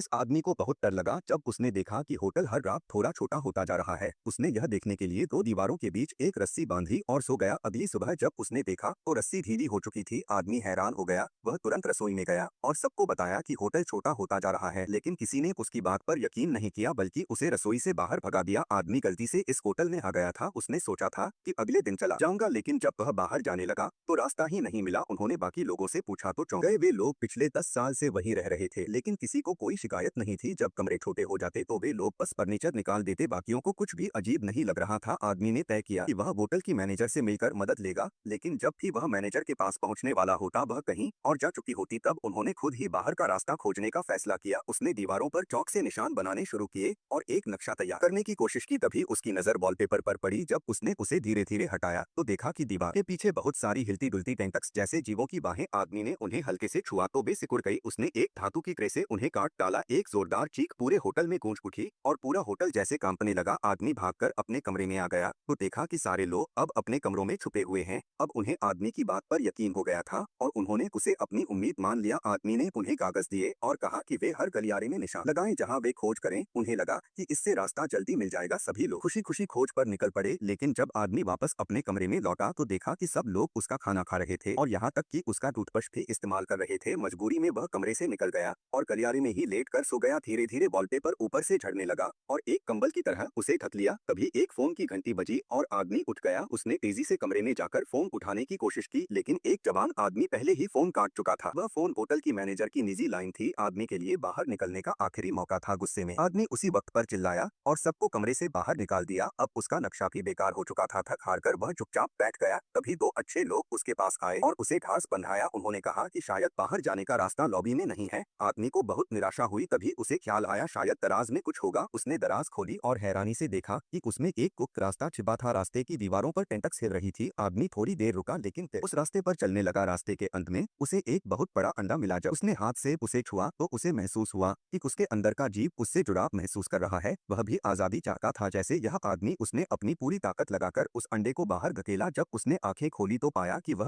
इस आदमी को बहुत डर लगा जब उसने देखा कि होटल हर रात थोड़ा छोटा होता जा रहा है। उसने यह देखने के लिए दो दीवारों के बीच एक रस्सी बांधी और सो गया। अगली सुबह जब उसने देखा तो रस्सी ढीली हो चुकी थी। आदमी हैरान हो गया। वह तुरंत रसोई में गया और सबको बताया कि होटल छोटा होता जा रहा है, लेकिन किसी ने उसकी बात पर यकीन नहीं किया बल्कि उसे रसोई से बाहर भगा दिया। आदमी गलती से इस होटल में आ गया था। उसने सोचा था कि अगले दिन चला जाऊंगा, लेकिन जब वह बाहर जाने लगा तो रास्ता ही नहीं मिला। उन्होंने बाकी लोगों से पूछा तो चौंक गए। वे लोग पिछले 10 साल से वहीं रह रहे थे, लेकिन किसी को कोई शिकायत नहीं थी। जब कमरे छोटे हो जाते तो वे लोग बस फर्नीचर निकाल देते। बाकियों को कुछ भी अजीब नहीं लग रहा था। आदमी ने तय किया कि वह होटल की मैनेजर से मिलकर मदद लेगा, लेकिन जब भी वह मैनेजर के पास पहुंचने वाला होता वह कहीं और जा चुकी होती। तब उन्होंने खुद ही बाहर का रास्ता खोजने का फैसला किया। उसने दीवारों पर चौक से निशान बनाने शुरू किए और एक नक्शा तैयार करने की कोशिश की। तभी उसकी नजर वॉलपेपर पर पड़ी। जब उसने उसे धीरे धीरे हटाया तो देखा कि दीवार के पीछे बहुत सारी हिलती डुलती टेंटक्स जैसे जीवों की बाहें। आदमी ने उन्हें हल्के से छुआ तो वे सिकुड़ गई। उसने एक धातु की ट्रे से उन्हें काट डाला। एक जोरदार चीख पूरे होटल में गूंज उठी और पूरा होटल जैसे कांपने लगा। आदमी भागकर अपने कमरे में आ गया तो देखा कि सारे लोग अब अपने कमरों में छुपे हुए हैं। अब उन्हें आदमी की बात पर यकीन हो गया था और उन्होंने उसे अपनी उम्मीद मान लिया। आदमी ने उन्हें कागज दिए और कहा कि वे हर गलियारे में निशान लगाएं जहां वे खोज करें। उन्हें लगा कि इससे रास्ता जल्दी मिल जाएगा। सभी लोग खुशी खुशी खोज पर निकल पड़े, लेकिन जब आदमी वापस अपने कमरे में लौटा तो देखा कि सब लोग उसका खाना खा रहे थे और यहाँ तक कि उसका टूथब्रश भी इस्तेमाल कर रहे थे। मजबूरी में वह कमरे से निकल गया और गलियारे में ही लेट कर सो गया। धीरे धीरे वॉलपेपर ऊपर से झड़ने लगा और एक कंबल की तरह उसे ढक लिया। तभी एक फोन की घंटी बजी और आदमी उठ गया। उसने तेजी से कमरे में जाकर फोन उठाने की कोशिश की, लेकिन एक जवान आदमी पहले ही फोन काट चुका था। वह फोन होटल की मैनेजर की निजी लाइन थी। आदमी के लिए बाहर निकलने का आखिरी मौका था। गुस्से में आदमी उसी वक्त पर चिल्लाया और सबको कमरे से बाहर निकाल दिया। अब उसका नक्शा भी बेकार हो चुका था। थक हार कर वह चुपचाप बैठ गया। तभी दो अच्छे लोग उसके पास आए और उसे घास बंधाया। उन्होंने कहा कि शायद बाहर जाने का रास्ता लॉबी में नहीं है। आदमी को बहुत निराशा हुई। तभी उसे ख्याल आया शायद दराज में कुछ होगा। उसने दराज खोली और हैरानी से देखा कि उसमें एक गुप्त रास्ता छिपा था। रास्ते की दीवारों पर टेंटक्स हिल रही थी। आदमी थोड़ी देर रुका, लेकिन फिर उस रास्ते पर चलने लगा। रास्ते के अंत में उसे एक बहुत बड़ा अंडा मिला। जब उसने हाथ से उसे छुआ तो उसे महसूस हुआ कि उसके अंदर का जीव उससे जुड़ाव महसूस कर रहा है। वह भी आजादी चाहता था जैसे यह आदमी। उसने अपनी पूरी ताकत लगाकर उस अंडे को बाहर धकेला। जब उसने आंखें खोली तो पाया कि वह